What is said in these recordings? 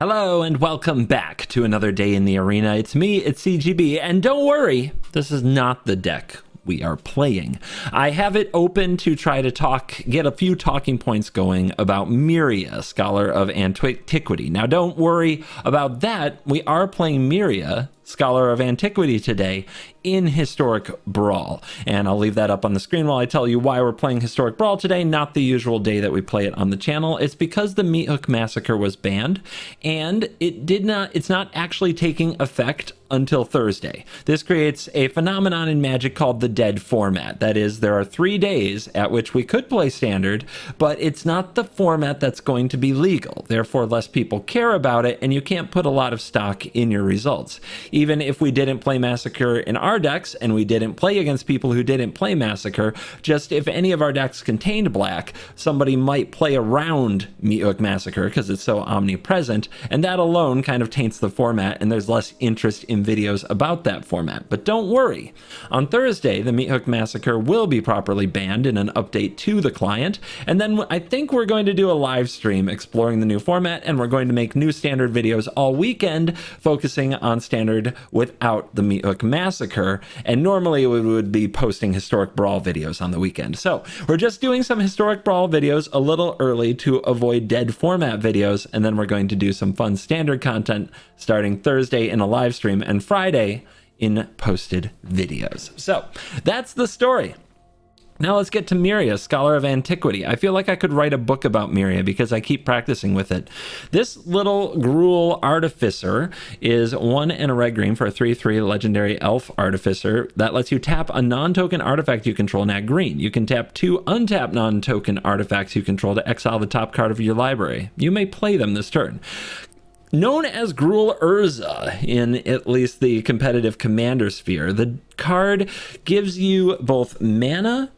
Hello and welcome back to another day in the arena. It's me, it's cHB, and don't worry, this is not the deck we are playing. I have it open to try to get a few talking points going about Meria, Scholar of Antiquity. Now don't worry about that, we are playing Meria, Scholar of Antiquity today in Historic Brawl. And I'll leave that up on the screen while I tell you why we're playing Historic Brawl today, not the usual day that we play it on the channel. It's because the Meat Hook Massacre was banned, and it's not actually taking effect until Thursday. This creates a phenomenon in Magic called the dead format. That is, there are 3 days at which we could play Standard, but it's not the format that's going to be legal. Therefore, less people care about it, and you can't put a lot of stock in your results. Even if we didn't play Massacre in our decks, and we didn't play against people who didn't play Massacre, just if any of our decks contained black, somebody might play around Meat Hook Massacre because it's so omnipresent, and that alone kind of taints the format, and there's less interest in videos about that format. But don't worry, on Thursday the Meat Hook Massacre will be properly banned in an update to the client, and then I think we're going to do a live stream exploring the new format, and we're going to make new Standard videos all weekend focusing on Standard without the Meat Hook Massacre, and normally we would be posting Historic Brawl videos on the weekend. So we're just doing some Historic Brawl videos a little early to avoid dead format videos, and then we're going to do some fun Standard content starting Thursday in a live stream and Friday in posted videos. So that's the story. Now let's get to Meria, Scholar of Antiquity. I feel like I could write a book about Meria because I keep practicing with it. This little Gruul Artificer is 1 and a red green for a 3/3 legendary elf artificer that lets you tap a non-token artifact you control and add green. You can tap 2 untapped non-token artifacts you control to exile the top card of your library. You may play them this turn. Known as Gruul Urza in at least the competitive commander sphere, the card gives you both mana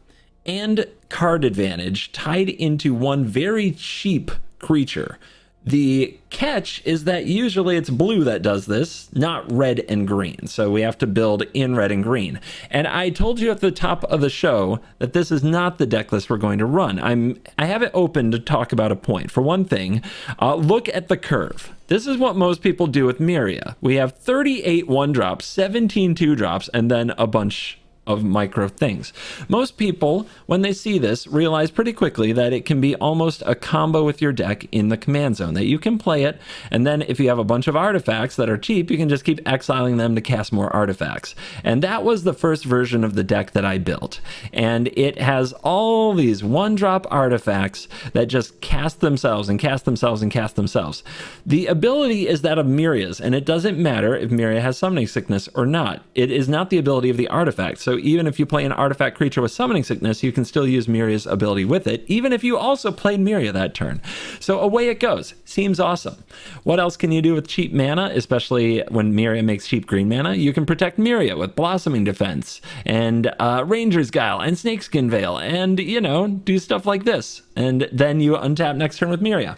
and card advantage tied into one very cheap creature. The catch is that usually it's blue that does this, not red and green. So we have to build in red and green. And I told you at the top of the show that this is not the deck list we're going to run. I have it open to talk about a point. For one thing, look at the curve. This is what most people do with Meria. We have 38 1-drops, 17 2-drops, and then a bunch of micro things. Most people, when they see this, realize pretty quickly that it can be almost a combo with your deck in the command zone, that you can play it, and then if you have a bunch of artifacts that are cheap, you can just keep exiling them to cast more artifacts. And that was the first version of the deck that I built. And it has all these 1-drop artifacts that just cast themselves and cast themselves and cast themselves. The ability is that of Meria's, and it doesn't matter if Meria has summoning sickness or not. It is not the ability of the artifact. So even if you play an artifact creature with summoning sickness, you can still use Meria's ability with it, even if you also played Meria that turn. So away it goes. Seems awesome. What else can you do with cheap mana, especially when Meria makes cheap green mana? You can protect Meria with Blossoming Defense and Ranger's Guile and Snakeskin Veil and, you know, do stuff like this. And then you untap next turn with Meria.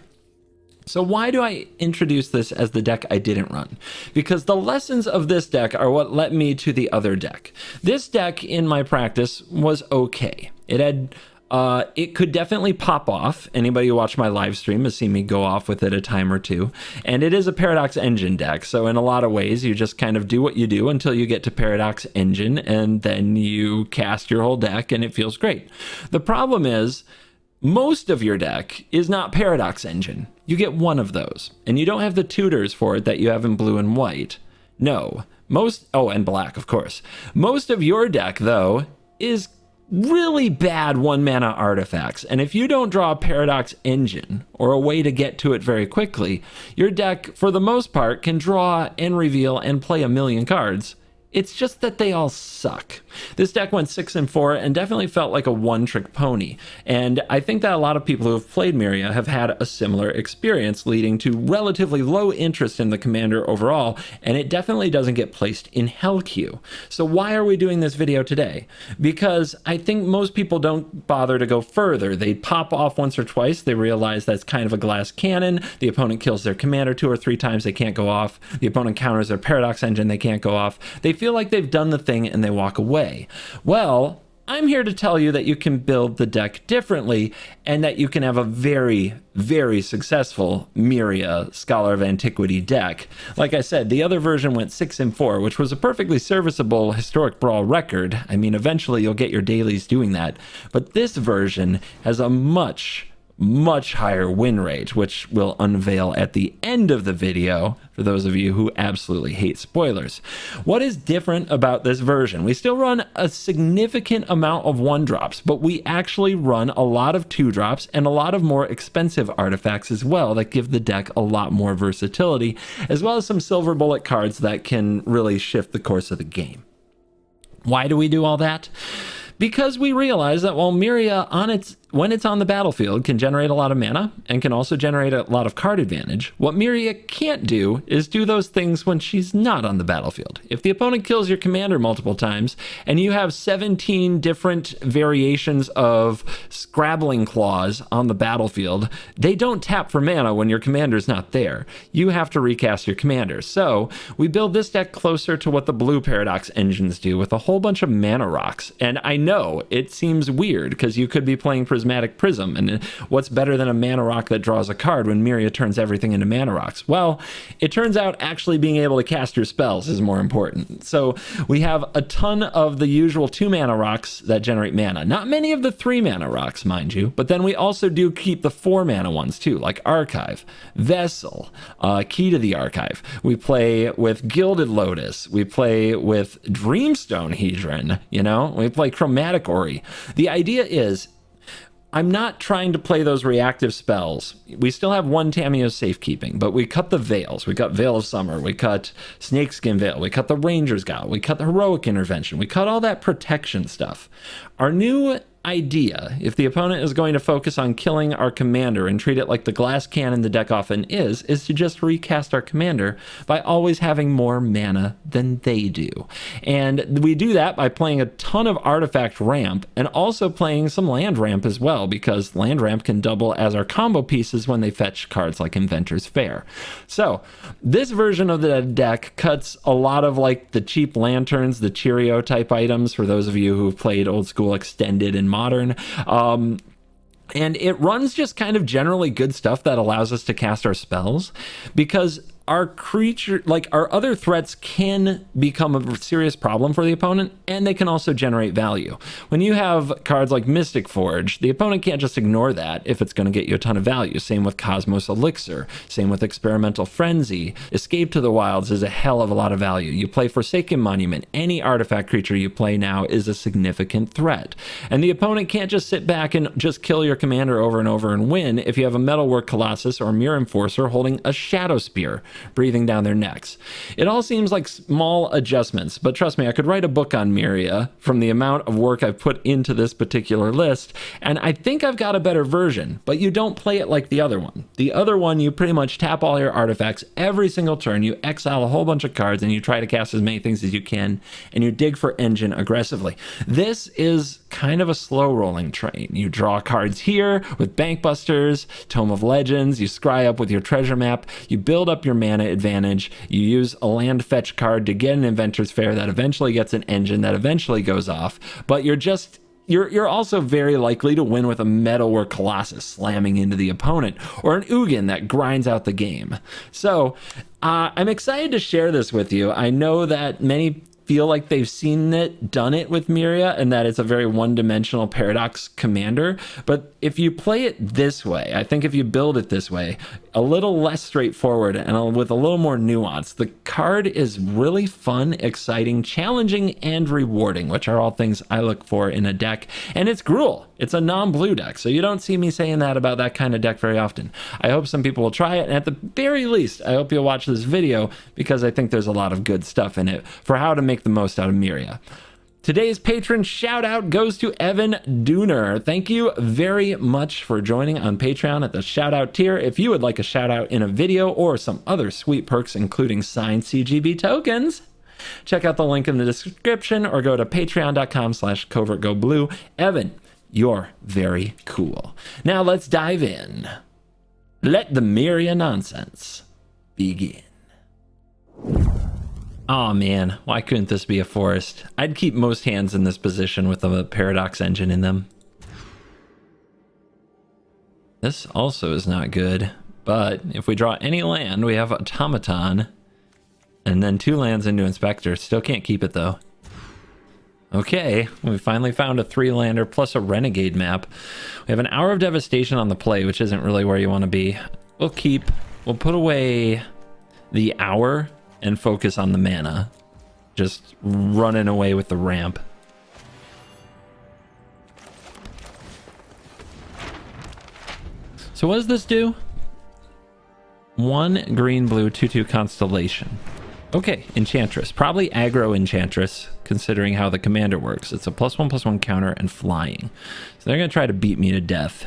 So why do I introduce this as the deck I didn't run? Because the lessons of this deck are what led me to the other deck. This deck, in my practice, was okay. It could definitely pop off. Anybody who watched my live stream has seen me go off with it a time or two. And it is a Paradox Engine deck. So in a lot of ways, you just kind of do what you do until you get to Paradox Engine, and then you cast your whole deck and it feels great. The problem is, most of your deck is not Paradox Engine. You get one of those, and you don't have the tutors for it that you have in blue and white. No. And black, of course. Most of your deck, though, is really bad 1-mana artifacts, and if you don't draw a Paradox Engine, or a way to get to it very quickly, your deck, for the most part, can draw and reveal and play a million cards. It's just that they all suck. This deck went 6-4 and definitely felt like a one-trick pony. And I think that a lot of people who have played Meria have had a similar experience, leading to relatively low interest in the commander overall, and it definitely doesn't get placed in Hell Queue. So why are we doing this video today? Because I think most people don't bother to go further. They pop off once or twice, they realize that's kind of a glass cannon, the opponent kills their commander 2 or 3 times, they can't go off, the opponent counters their Paradox Engine, they can't go off, they feel like they've done the thing and they walk away. Well, I'm here to tell you that you can build the deck differently and that you can have a very, very successful Meria Scholar of Antiquity deck. Like I said, the other version went 6-4, which was a perfectly serviceable historic Brawl record. I mean, eventually you'll get your dailies doing that, but this version has a much higher win rate, which we'll unveil at the end of the video for those of you who absolutely hate spoilers. What is different about this version? We still run a significant amount of 1-drops, but we actually run a lot of 2-drops and a lot of more expensive artifacts as well that give the deck a lot more versatility, as well as some silver bullet cards that can really shift the course of the game. Why do we do all that? Because we realize that while Meria when it's on the battlefield can generate a lot of mana and can also generate a lot of card advantage, what Meria can't do is do those things when she's not on the battlefield. If the opponent kills your commander multiple times and you have 17 different variations of Scrabbling Claws on the battlefield, they don't tap for mana when your commander's not there. You have to recast your commander. So we build this deck closer to what the blue Paradox engines do with a whole bunch of mana rocks. And I know it seems weird because you could be playing Prismatic Prism, and what's better than a mana rock that draws a card when Meria turns everything into mana rocks? Well, it turns out actually being able to cast your spells is more important. So we have a ton of the usual 2 mana rocks that generate mana. Not many of the 3 mana rocks, mind you, but then we also do keep the 4 mana ones too, like Archive, Vessel, Key to the Archive. We play with Gilded Lotus. We play with Dreamstone Hedron, you know? We play Chromatic Ori. The idea is, I'm not trying to play those reactive spells. We still have 1 Tamiyo's Safekeeping, but we cut the Veils. We cut Veil of Summer. We cut Snakeskin Veil. We cut the Ranger's Guile. We cut the Heroic Intervention. We cut all that protection stuff. Our new idea, if the opponent is going to focus on killing our commander and treat it like the glass cannon the deck often is to just recast our commander by always having more mana than they do. And we do that by playing a ton of artifact ramp and also playing some land ramp as well, because land ramp can double as our combo pieces when they fetch cards like Inventor's Fair. So this version of the deck cuts a lot of like the cheap lanterns, the Cheerio type items for those of you who've played old school extended and modern, and it runs just kind of generally good stuff that allows us to cast our spells, because our creature, like our other threats, can become a serious problem for the opponent, and they can also generate value. When you have cards like Mystic Forge, the opponent can't just ignore that if it's going to get you a ton of value. Same with Cosmos Elixir, same with Experimental Frenzy. Escape to the Wilds is a hell of a lot of value. You play Forsaken Monument, any artifact creature you play now is a significant threat. And the opponent can't just sit back and just kill your commander over and over and win if you have a Metalwork Colossus or Mirror Enforcer holding a Shadow Spear breathing down their necks. It all seems like small adjustments, but trust me, I could write a book on Meria from the amount of work I've put into this particular list, and I think I've got a better version, but you don't play it like the other one. The other one, you pretty much tap all your artifacts every single turn, you exile a whole bunch of cards, and you try to cast as many things as you can, and you dig for engine aggressively. This is kind of a slow rolling train. You draw cards here with Bankbusters, Tome of Legends, you scry up with your treasure map, you build up your mana advantage, you use a land fetch card to get an Inventor's Fair that eventually gets an engine that eventually goes off, but you're also very likely to win with a Metalwork Colossus slamming into the opponent, or an Ugin that grinds out the game. So I'm excited to share this with you. I know that many feel like they've done it with Meria, and that it's a very one-dimensional Paradox commander. But if you play it this way, I think if you build it this way, a little less straightforward and with a little more nuance, the card is really fun, exciting, challenging, and rewarding, which are all things I look for in a deck. And it's Gruul. It's a non-blue deck, so you don't see me saying that about that kind of deck very often. I hope some people will try it, and at the very least, I hope you'll watch this video, because I think there's a lot of good stuff in it for how to make the most out of Meria. Today's patron shout out goes to Evan Dooner. Thank you very much for joining on Patreon at the shout out tier. If you would like a shout out in a video or some other sweet perks, including signed cHB tokens, check out the link in the description or go to patreon.com/covertgoblue. Evan, you're very cool. Now let's dive in. Let the Meria nonsense begin. Oh man, why couldn't this be a forest? I'd keep most hands in this position with a Paradox Engine in them. This also is not good, but if we draw any land, we have Automaton, and then 2 lands into Inspector. Still can't keep it though. Okay, we finally found a 3-lander plus a Renegade map. We have an Hour of Devastation on the play, which isn't really where you want to be. We'll put away the Hour and focus on the mana. Just running away with the ramp. So what does this do? 1 green blue 2/2 Constellation. Okay, Enchantress. Probably aggro Enchantress, considering how the commander works. It's a +1/+1 counter and flying. So they're going to try to beat me to death.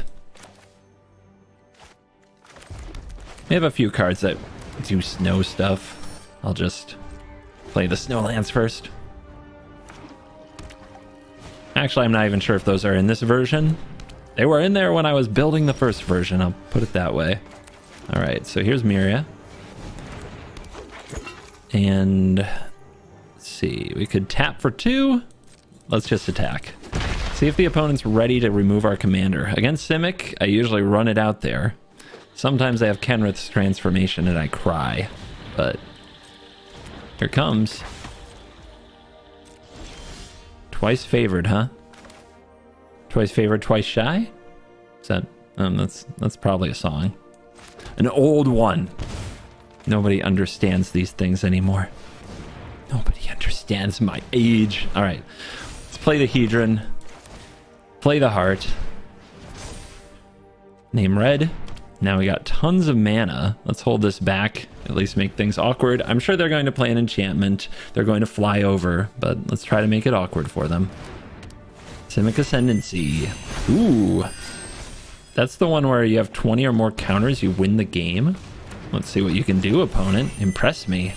We have a few cards that do snow stuff. I'll just play the snow lands first. Actually, I'm not even sure if those are in this version. They were in there when I was building the first version. I'll put it that way. All right, so here's Meria. And let's see, we could tap for 2. Let's just attack. See if the opponent's ready to remove our commander. Against Simic, I usually run it out there. Sometimes I have Kenrith's transformation and I cry, but here comes. Twice favored, huh? Twice favored, twice shy? Is that, that's probably a song. An old one. Nobody understands these things anymore. Nobody understands my age. All right, let's play the Hedron. Play the Heart. Name red. Now we got tons of mana. Let's hold this back, at least make things awkward. I'm sure they're going to play an enchantment. They're going to fly over, but let's try to make it awkward for them. Simic Ascendancy. Ooh. That's the one where you have 20 or more counters, you win the game. Let's see what you can do, opponent. Impress me.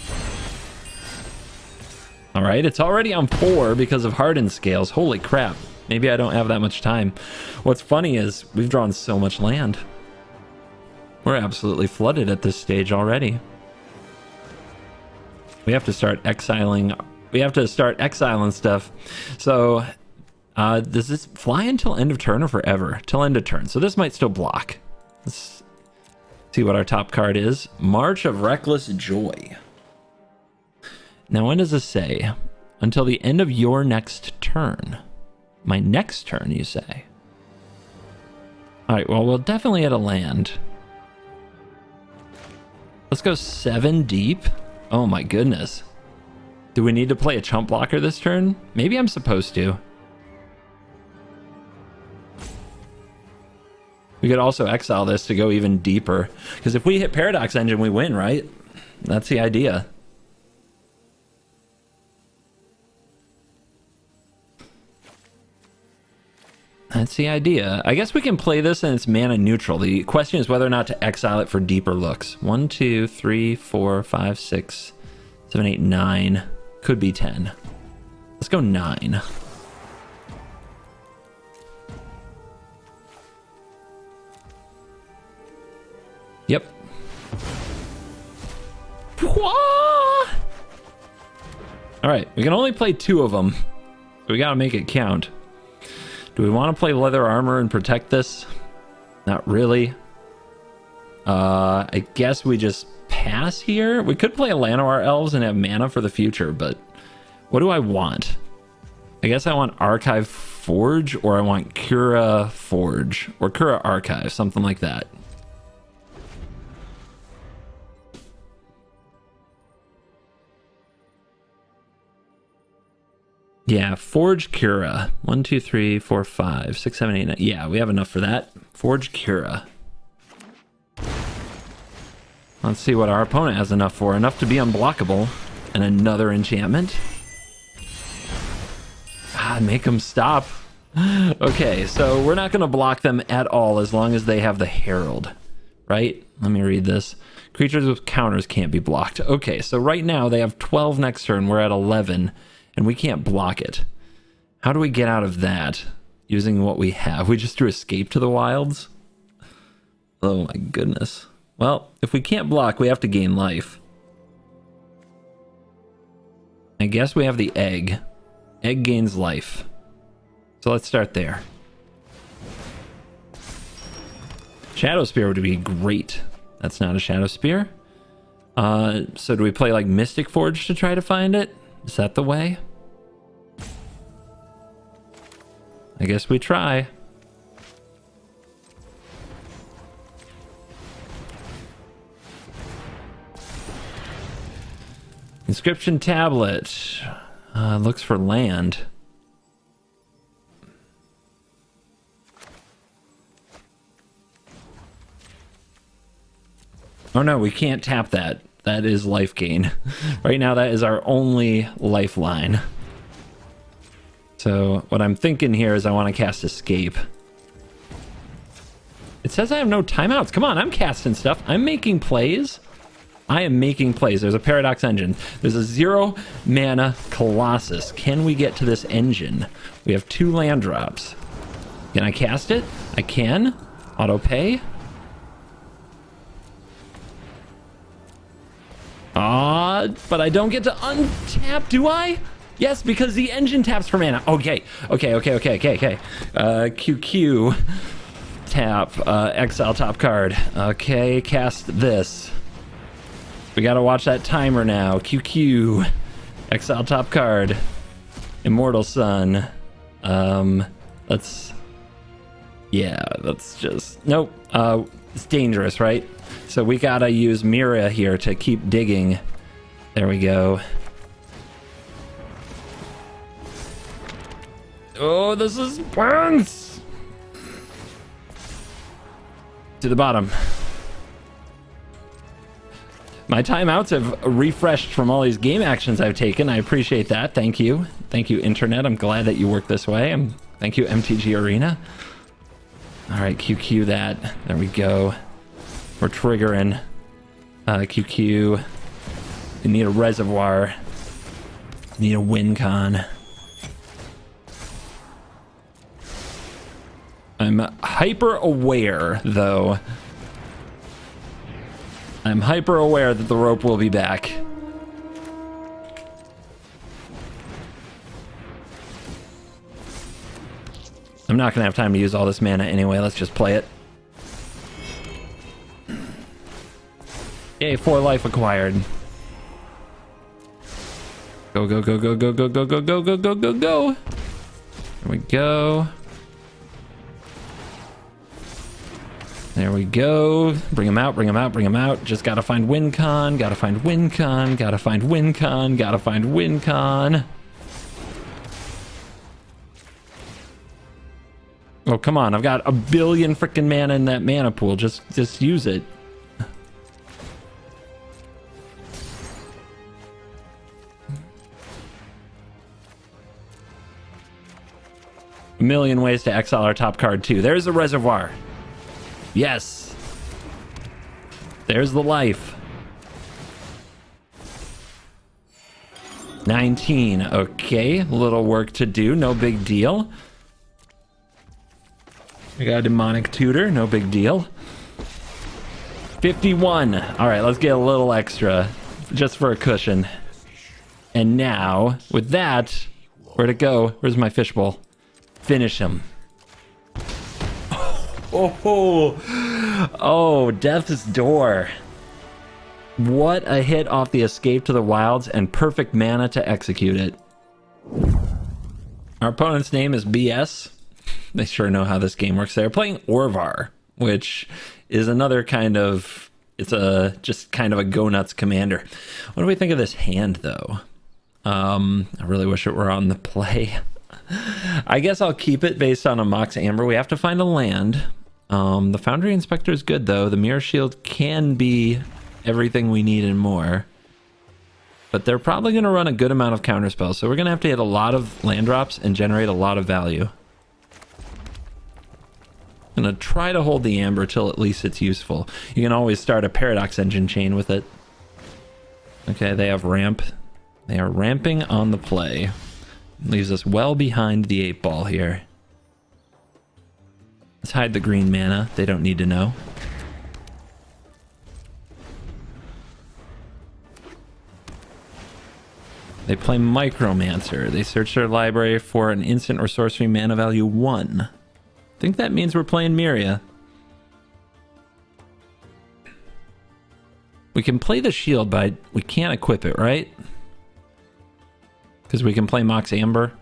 All right, it's already on 4 because of Hardened Scales. Holy crap. Maybe I don't have that much time. What's funny is we've drawn so much land. We're absolutely flooded at this stage already. We have to start exiling. We have to start exiling stuff. So does this fly until end of turn or forever? Till end of turn. So this might still block. Let's see what our top card is. March of Reckless Joy. Now when does this say? Until the end of your next turn. My next turn, you say? All right, well, we'll definitely hit a land. Let's go 7 deep. Oh my goodness. Do we need to play a chump blocker this turn? Maybe I'm supposed to. We could also exile this to go even deeper. Because if we hit Paradox Engine, we win, right? That's the idea. That's the idea. I guess we can play this and it's mana neutral. The question is whether or not to exile it for deeper looks. 1, 2, 3, 4, 5, 6, 7, 8, 9. Could be 10. Let's go 9. Yep. All right, we can only play 2 of them. So we gotta make it count. Do we want to play leather armor and protect this? Not really. I guess we just pass here. We could play Llanowar Elves and have mana for the future, but what do I want? I guess I want Archive Forge, or I want Kura Forge, or Kura Archive, something like that. Yeah, Forge Kura. 1, 2, 3, 4, 5, 6, 7, 8, 9. Yeah, we have enough for that. Forge Kura. Let's see what our opponent has enough for. Enough to be unblockable. And another enchantment. Ah, make them stop. Okay, so we're not going to block them at all as long as they have the Herald. Right? Let me read this. Creatures with counters can't be blocked. Okay, so right now they have 12 next turn. We're at 11. And we can't block it. How do we get out of that using what we have? We just drew Escape to the Wilds? Oh my goodness. Well, if we can't block, we have to gain life. I guess we have the egg. Egg gains life. So let's start there. Shadow Spear would be great. That's not a Shadow Spear. So do we play like Mystic Forge to try to find it? Is that the way? I guess we try. Inscription tablet. Looks for land. Oh no, we can't tap that. That is life gain. Right now, that is our only lifeline. So what I'm thinking here is I want to cast Escape. It says I have no timeouts. Come on, I'm casting stuff. I'm making plays. I am making plays. There's a Paradox Engine. There's a 0 mana Colossus. Can we get to this engine? We have 2 land drops. Can I cast it? I can. Auto pay. But I don't get to untap, do I? Yes, because the engine taps for mana. Okay. QQ. Tap. Exile top card. Okay, cast this. We gotta watch that timer now. QQ. Exile top card. Immortal Sun. Let's just... Nope. It's dangerous, right? So we gotta use Meria here to keep digging. There we go. Oh, this is burns! To the bottom. My timeouts have refreshed from all these game actions I've taken. I appreciate that. Thank you. Thank you, Internet. I'm glad that you work this way. Thank you, MTG Arena. All right, QQ that. There we go. We're triggering. QQ. We need a reservoir. Need a win con. I'm hyper aware, though. I'm hyper aware that the rope will be back. I'm not gonna have time to use all this mana anyway. Let's just play it. Yay, 4 life acquired. Go, go, go, go, go, go, go, go, go, go, go, go, go. There we go. There we go. Bring him out, bring him out, bring him out. Just gotta find win con, gotta find win con, gotta find win con, gotta find win con. Oh, come on. I've got a billion freaking mana in that mana pool. Just use it. A million ways to exile our top card, too. There's a reservoir. Yes. There's the life. 19. Okay. A little work to do. No big deal. We got a demonic tutor. No big deal. 51. All right. Let's get a little extra just for a cushion. And now, with that, where'd it go? Where's my fishbowl? Finish him. Oh, Death's Door. What a hit off the Escape to the Wilds and perfect mana to execute it. Our opponent's name is BS. They sure know how this game works. They're playing Orvar, which is another kind of... It's just kind of a go-nuts commander. What do we think of this hand, though? I really wish it were on the play. I guess I'll keep it based on a Mox Amber. We have to find a land. The Foundry Inspector is good, though. The Mirror Shield can be everything we need and more. But they're probably going to run a good amount of counterspells, so we're going to have to hit a lot of land drops and generate a lot of value. I'm going to try to hold the Amber till at least it's useful. You can always start a Paradox Engine chain with it. Okay, they have ramp. They are ramping on the play. Leaves us well behind the 8 ball here. Let's hide the green mana. They don't need to know. They play Micromancer. They search their library for an instant or sorcery mana value 1. I think that means we're playing Meria. We can play the shield, but we can't equip it, right? Because we can play Mox Amber.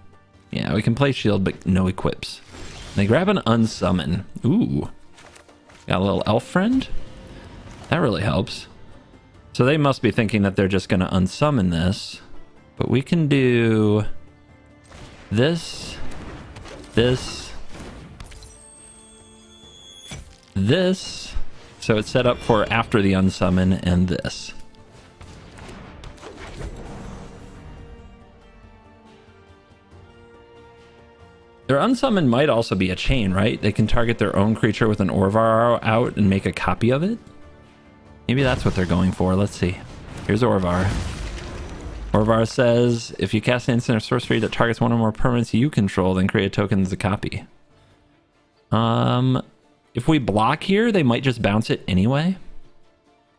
Yeah, we can play shield, but no equips. They grab an unsummon. Ooh. Got a little elf friend? That really helps. So they must be thinking that they're just going to unsummon this. But we can do this, this, this. So it's set up for after the unsummon, and this. Their unsummon might also be a chain, right? They can target their own creature with an Orvar out and make a copy of it. Maybe that's what they're going for. Let's see. Here's Orvar. Orvar says, if you cast an instant or sorcery that targets one or more permanents you control, then create a token as a copy. If we block here, they might just bounce it anyway.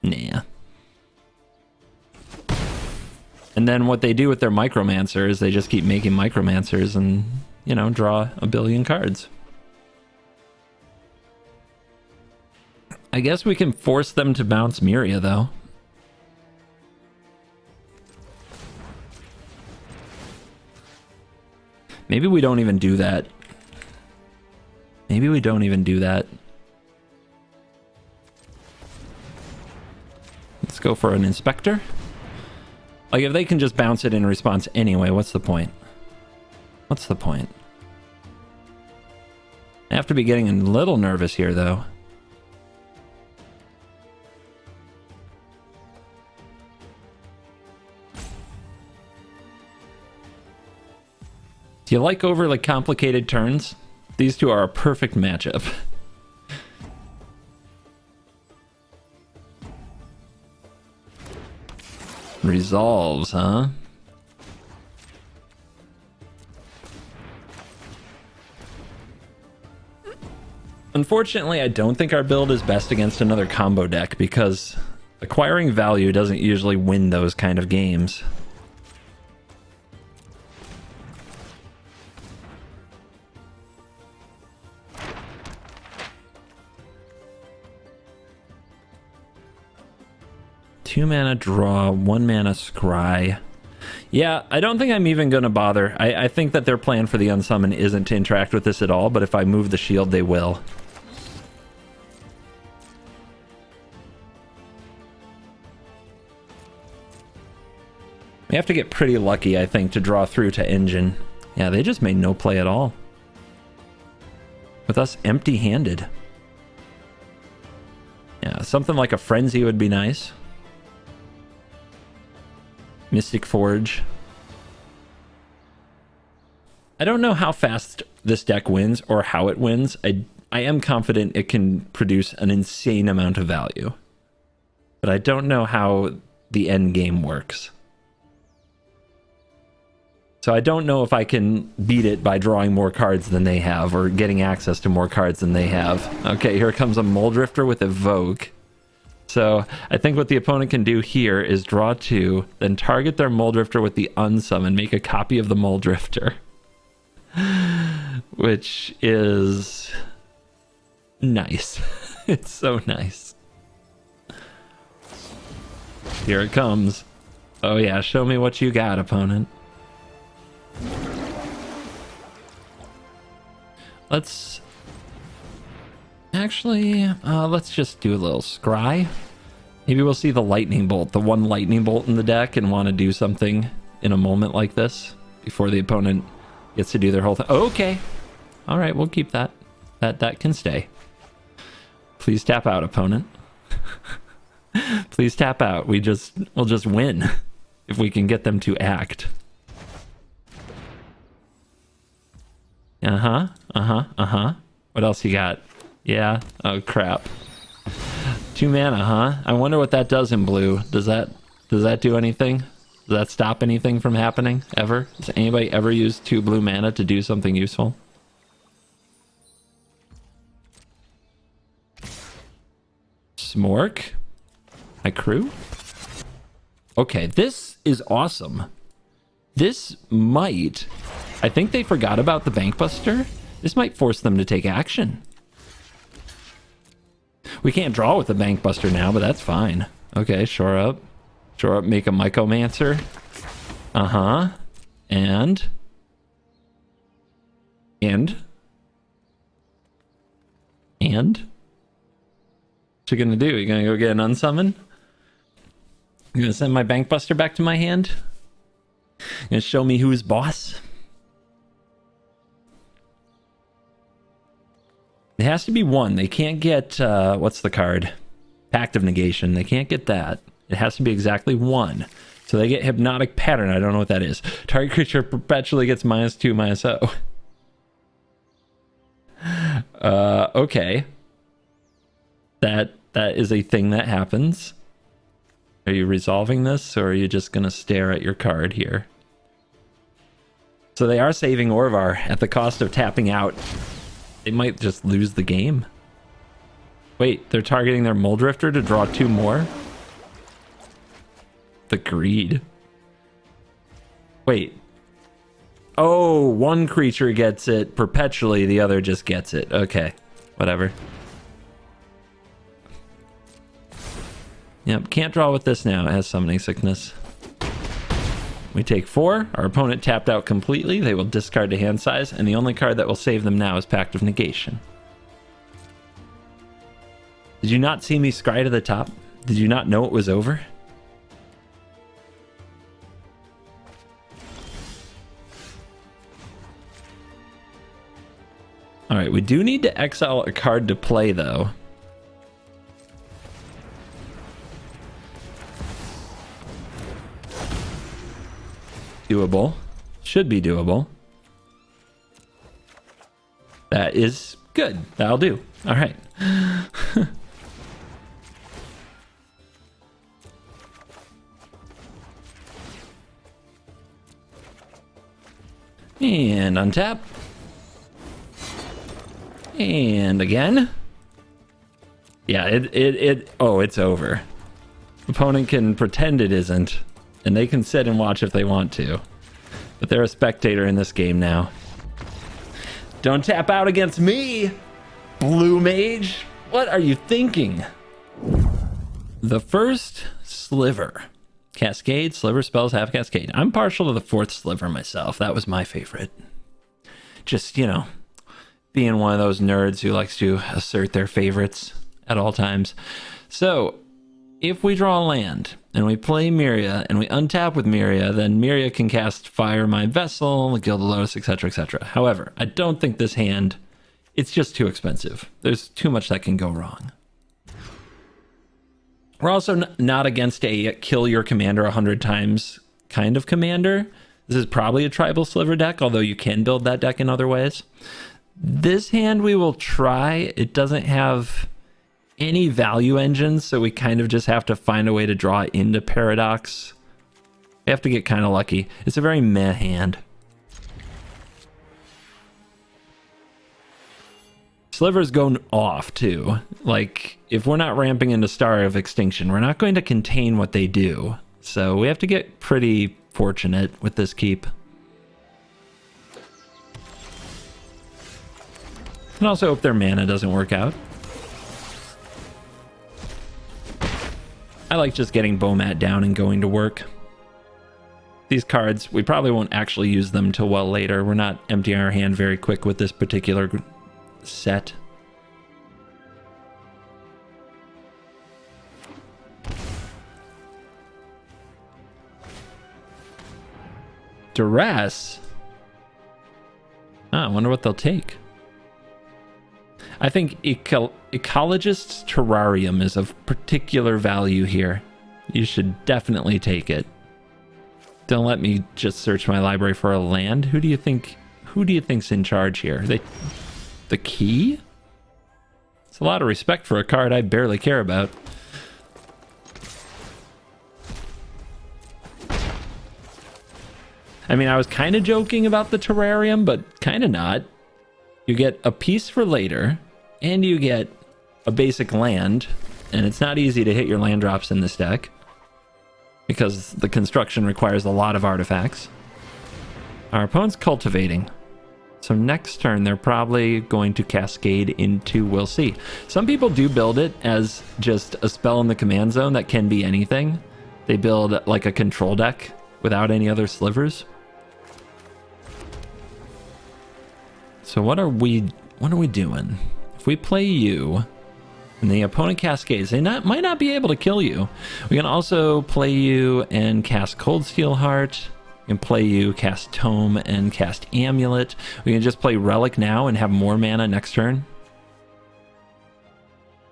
Nah. And then what they do with their Micromancer is they just keep making Micromancers and, you know, draw a billion cards. I guess we can force them to bounce Meria, though. Maybe we don't even do that. Maybe we don't even do that. Let's go for an Inspector. Like, if they can just bounce it in response anyway, what's the point? What's the point? I have to be getting a little nervous here, though. Do you like overly complicated turns? These two are a perfect matchup. Resolves, huh? Unfortunately, I don't think our build is best against another combo deck because acquiring value doesn't usually win those kind of games. Two mana draw, 1 mana scry. Yeah, I don't think I'm even going to bother. I think that their plan for the unsummon isn't to interact with this at all, but if I move the shield, they will. We have to get pretty lucky, I think, to draw through to engine. Yeah, they just made no play at all. With us empty-handed. Yeah, something like a Frenzy would be nice. Mystic Forge. I don't know how fast this deck wins or how it wins. I am confident it can produce an insane amount of value. But I don't know how the end game works. So I don't know if I can beat it by drawing more cards than they have or getting access to more cards than they have. Okay, here comes a Muldrifter with Evoke. So I think what the opponent can do here is draw 2, then target their Muldrifter with the unsummon, make a copy of the Muldrifter. Which is nice. It's so nice. Here it comes. Oh yeah, show me what you got, opponent. Let's actually, let's just do a little scry. Maybe we'll see the lightning bolt, the one lightning bolt in the deck, and want to do something in a moment like this before the opponent gets to do their whole thing. Okay. All right, we'll keep that. That can stay. Please tap out, opponent. Please tap out. We'll just win if we can get them to act. What else you got? Yeah. Oh crap. 2 mana, huh? I wonder what that does in blue. Does that do anything? Does that stop anything from happening ever? Does anybody ever use 2 blue mana to do something useful? Smork? My crew? Okay, this is awesome. This might... I think they forgot about the Bankbuster. This might force them to take action. We can't draw with the Bankbuster now, but that's fine. Okay, shore up. Shore up, make a Mycomancer. Uh-huh. And... What you gonna do? You gonna go get an unsummon? You gonna send my Bankbuster back to my hand? You gonna show me who's boss? It has to be one. They can't get, what's the card? Pact of Negation. They can't get that. It has to be exactly one. So they get Hypnotic Pattern. I don't know what that is. Target creature perpetually gets -2, -0. Okay. That is a thing that happens. Are you resolving this, or are you just gonna stare at your card here? So they are saving Orvar at the cost of tapping out. They might just lose the game. Wait, they're targeting their Muldrifter to draw 2 more? The greed. Wait. Oh, one creature gets it perpetually, the other just gets it. Okay, whatever. Yep, can't draw with this now. It has Summoning Sickness. We take 4. Our opponent tapped out completely. They will discard to hand size, and the only card that will save them now is Pact of Negation. Did you not see me scry to the top? Did you not know it was over? Alright, we do need to exile a card to play, though. Doable. Should be doable. That is good. That'll do. All right. And untap. And again. Yeah, oh, it's over. Opponent can pretend it isn't. And they can sit and watch if they want to. But they're a spectator in this game now. Don't tap out against me, Blue Mage. What are you thinking? The first sliver. Cascade, sliver spells have cascade. I'm partial to the 4th sliver myself. That was my favorite. Just, you know, being one of those nerds who likes to assert their favorites at all times. So, if we draw a land and we play Meria and we untap with Meria, then Meria can cast Fire My Vessel, Gilded Lotus, etc., etc. However, I don't think this hand, it's just too expensive. There's too much that can go wrong. We're also not against a kill your commander 100 times kind of commander. This is probably a tribal sliver deck, although you can build that deck in other ways. This hand we will try. It doesn't have any value engines, so we kind of just have to find a way to draw into Paradox. We have to get kind of lucky. It's a very meh hand. Slivers go off too. Like, if we're not ramping into Star of Extinction, we're not going to contain what they do. So we have to get pretty fortunate with this keep. And also hope their mana doesn't work out. I like just getting Bomat down and going to work. These cards, we probably won't actually use them till well later. We're not emptying our hand very quick with this particular set. Duress? I wonder what they'll take. I think Ecologist's Terrarium is of particular value here. You should definitely take it. Don't let me just search my library for a land. Who do you think's in charge here? The key? It's a lot of respect for a card I barely care about. I mean, I was kind of joking about the Terrarium, but kind of not. You get a piece for later, and you get a basic land, and it's not easy to hit your land drops in this deck because the construction requires a lot of artifacts. Our opponent's cultivating. So next turn, they're probably going to cascade into, we'll see. Some people do build it as just a spell in the command zone that can be anything. They build like a control deck without any other slivers. So what are we doing? If we play you and the opponent cascades, they might not be able to kill you. We can also play you and cast Cold Steel Heart. We can play you, cast Tome, and cast Amulet. We can just play Relic now and have more mana next turn.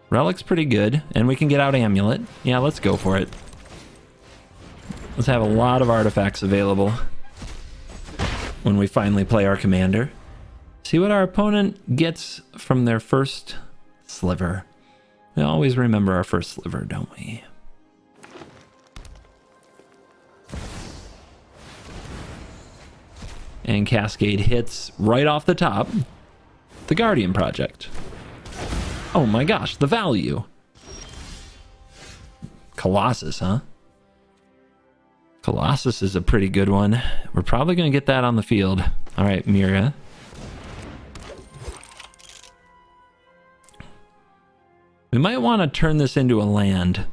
Relic's pretty good, and we can get out Amulet. Yeah, let's go for it. Let's have a lot of artifacts available when we finally play our commander. See what our opponent gets from their first sliver. We always remember our first sliver, don't we? And Cascade hits right off the top the Guardian Project. Oh my gosh, the value. Colossus, huh? Colossus is a pretty good one. We're probably going to get that on the field. All right, Meria. We might want to turn this into a land.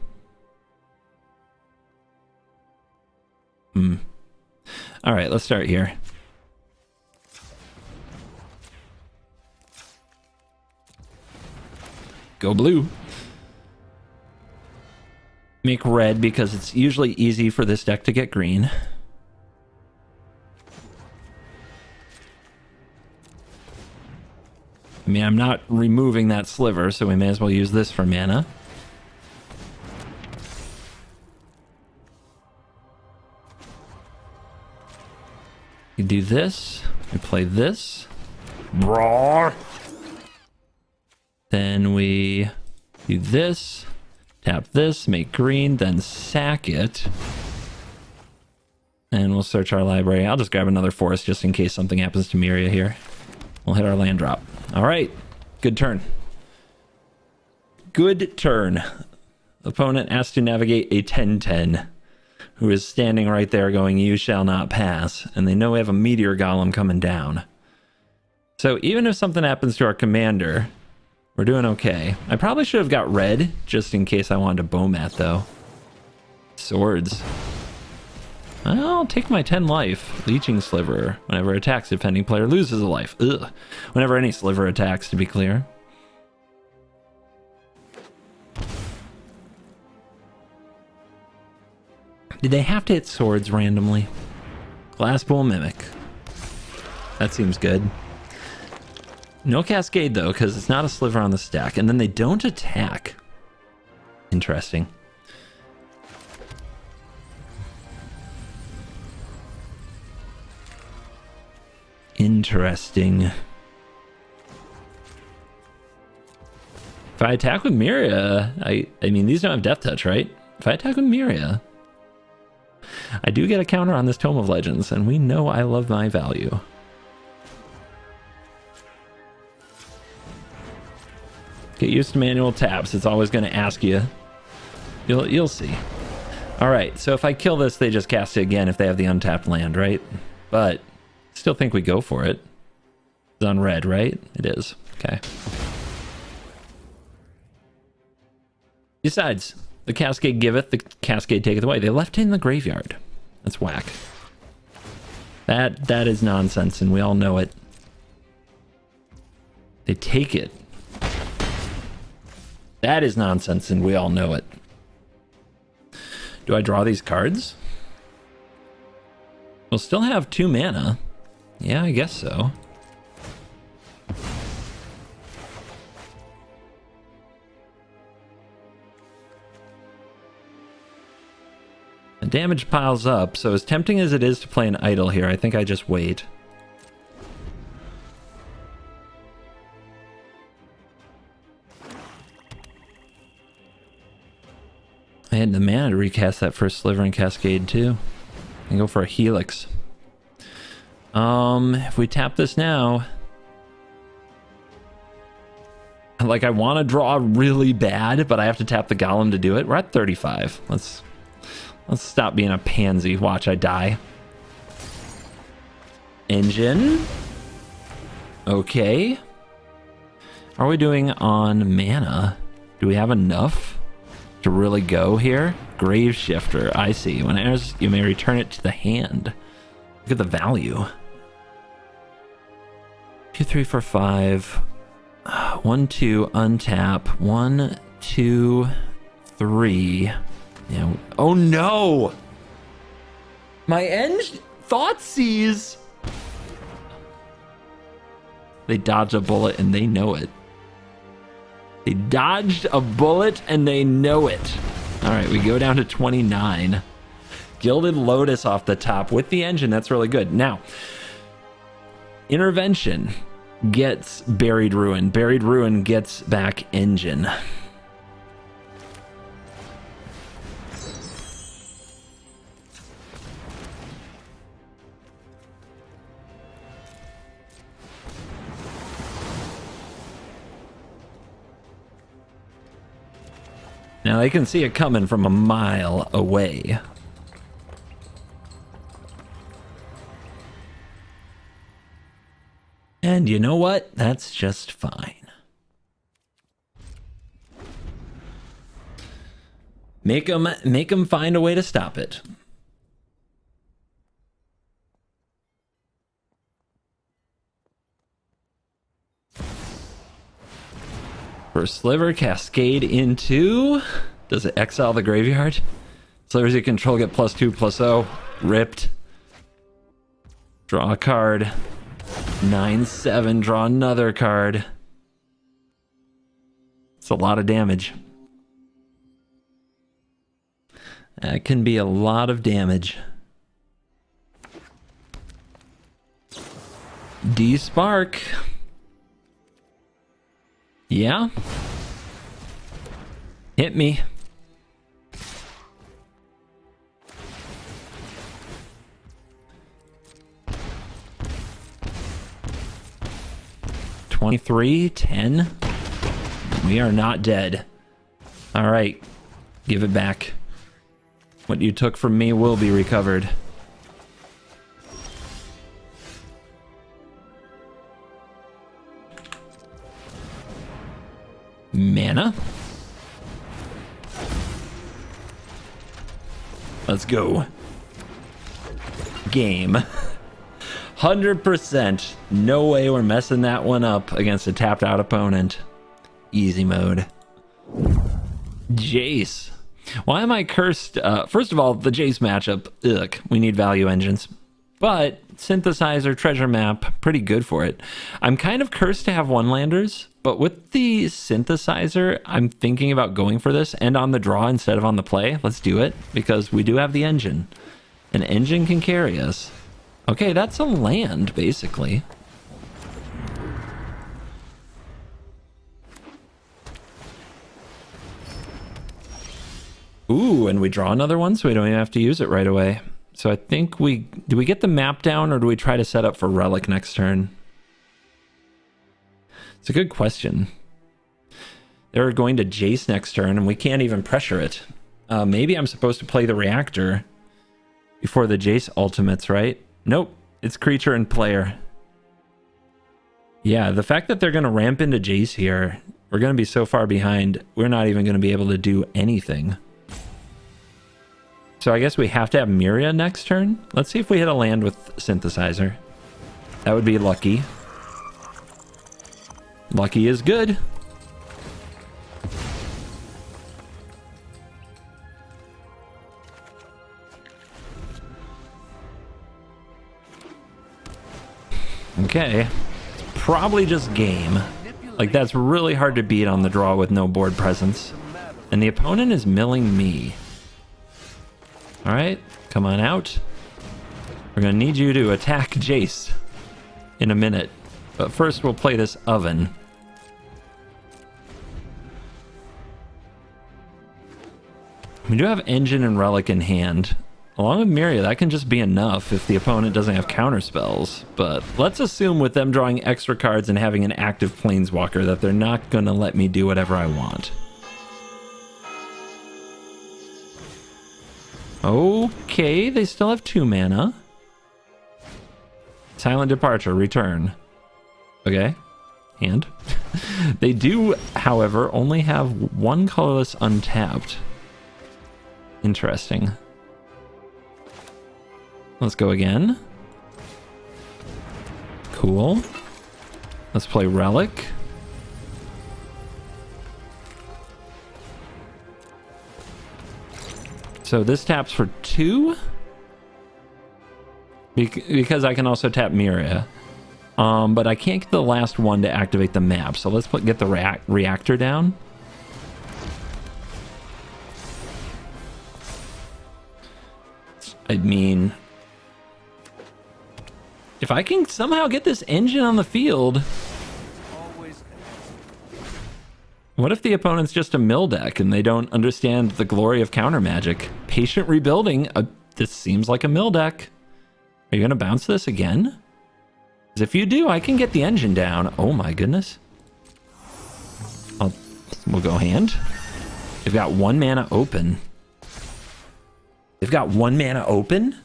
All right, let's start here. Go blue. Make red because it's usually easy for this deck to get green. I mean, I'm not removing that sliver, so we may as well use this for mana. You do this, we play this. Brawl. Then we do this, tap this, make green, then sack it. And we'll search our library. I'll just grab another forest just in case something happens to Meria here. We'll hit our land drop. All right, good turn. Good turn. Opponent asked to navigate a 10-10, who is standing right there going, "You shall not pass." And they know we have a meteor golem coming down. So even if something happens to our commander, we're doing okay. I probably should have got red, just in case I wanted to Bomat, though. Swords. I'll take my 10 life. Leeching Sliver. Whenever attacks, defending player loses a life. Ugh. Whenever any sliver attacks, to be clear. Did they have to hit swords randomly? Glasspool Mimic. That seems good. No Cascade, though, because it's not a sliver on the stack. And then they don't attack. Interesting. Interesting. If I attack with Meria, I mean, these don't have Death Touch, right? If I attack with Meria, I do get a counter on this Tome of Legends, and we know I love my value. Get used to manual taps. It's always going to ask you. You'll see. All right, so if I kill this, they just cast it again if they have the untapped land, right? But still think we go for it. It's on red, right? It is. Okay. Besides, the Cascade giveth, the Cascade taketh away. They left it in the graveyard. That's whack. That is nonsense, and we all know it. They take it. That is nonsense, and we all know it. Do I draw these cards? We'll still have 2 mana. Yeah, I guess so. The damage piles up, so as tempting as it is to play an idol here, I think I just wait. I had the mana to recast that first sliver and Cascade too. And go for a Helix. If we tap this now, like, I want to draw really bad, but I have to tap the Golem to do it. We're at 35. Let's stop being a pansy. Watch, I die. Engine. Okay. How are we doing on mana? Do we have enough to really go here? Grave Shifter, I see. When it enters, you may return it to the hand. Look at the value. 2, 3, 4, 5. 1, 2, untap. 1, 2, 3. Yeah. Oh no! My Thoughtseize! They dodged a bullet and they know it. They dodged a bullet and they know it. Alright, we go down to 29. Gilded Lotus off the top with the engine. That's really good. Now, Intervention gets Buried Ruin. Buried Ruin gets back Engine. Now they can see it coming from a mile away. And you know what? That's just fine. Make them find a way to stop it. First Sliver, Cascade into... Does it exile the graveyard? Slivers you control get +2/+0. Ripped. Draw a card. 9/7, draw another card. It's a lot of damage. That can be a lot of damage. D-Spark. Yeah. Hit me. $23.10. We are not dead. All right, give it back. What you took from me will be recovered. Mana. Let's go. Game. 100%. No way we're messing that one up against a tapped out opponent. Easy mode. Jace. Why am I cursed? First of all, the Jace matchup. Ugh, we need value engines. But Synthesizer, Treasure Map, pretty good for it. I'm kind of cursed to have one-landers, but with the Synthesizer, I'm thinking about going for this and on the draw instead of on the play. Let's do it, because we do have the engine. An engine can carry us. Okay, that's a land, basically. Ooh, and we draw another one, so we don't even have to use it right away. So I think do we get the map down, or do we try to set up for Relic next turn? It's a good question. They're going to Jace next turn, and we can't even pressure it. Maybe I'm supposed to play the Reactor before the Jace ultimates, right? Nope, it's creature and player. Yeah, the fact that they're going to ramp into Jace here, we're going to be so far behind, we're not even going to be able to do anything. So I guess we have to have Meria next turn. Let's see if we hit a land with Synthesizer. That would be lucky. Lucky is good. Okay. It's probably just game. Like, that's really hard to beat on the draw with no board presence. And the opponent is milling me. Alright, come on out. We're gonna need you to attack Jace in a minute. But first we'll play this Oven. We do have Engine and Relic in hand. Along with Meria, that can just be enough if the opponent doesn't have counter spells. But let's assume with them drawing extra cards and having an active Planeswalker that they're not gonna let me do whatever I want. Okay, they still have 2 mana. Silent departure, return. Okay. Hand. They do, however, only have one colorless untapped. Interesting. Let's go again. Cool. Let's play Relic. So this taps for 2. Because I can also tap Meria. But I can't get the last one to activate the map. So let's get the reactor down. I mean, if I can somehow get this engine on the field. What if the opponent's just a mill deck and they don't understand the glory of counter magic? Patient rebuilding. This seems like a mill deck. Are you going to bounce this again? Because if you do, I can get the engine down. Oh my goodness. We'll go hand. They've got 1 mana open. They've got 1 mana open?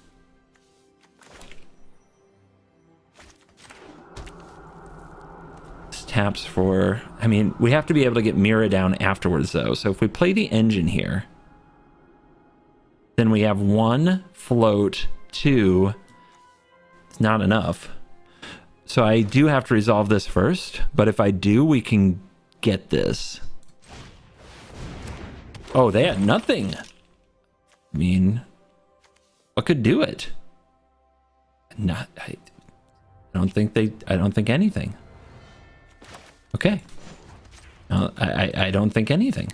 This taps for... I mean, we have to be able to get Mira down afterwards, though. So if we play the engine here, then we have 1 float, 2... It's not enough. So I do have to resolve this first, but if I do, we can get this. Oh, they had nothing. I mean, what could do it? I don't think anything. Okay. No, I don't think anything.